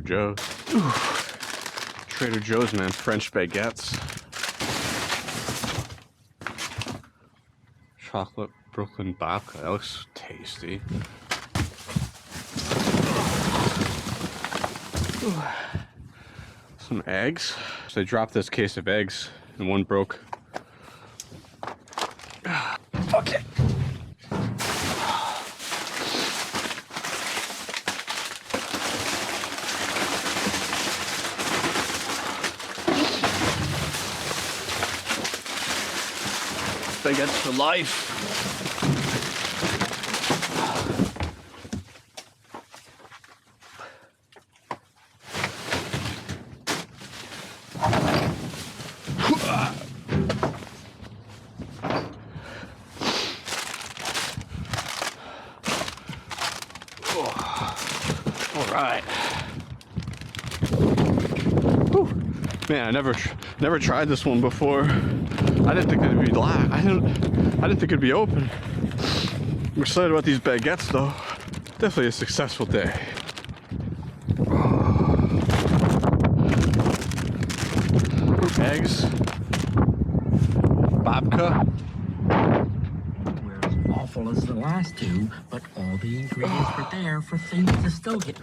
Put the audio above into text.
Joe's. Ooh. Trader Joe's, man. French baguettes. Chocolate Brooklyn Babka. That looks tasty. Ooh. Some eggs. So they dropped this case of eggs and one broke. Okay. Baguettes for life. All right. Whew. Man, I never tried this one before. I didn't think it'd be black. I didn't think it'd be open. I'm excited about these baguettes though. Definitely a successful day. Eggs. Babka. We're as awful as the last two, but all the ingredients were there for things to still get.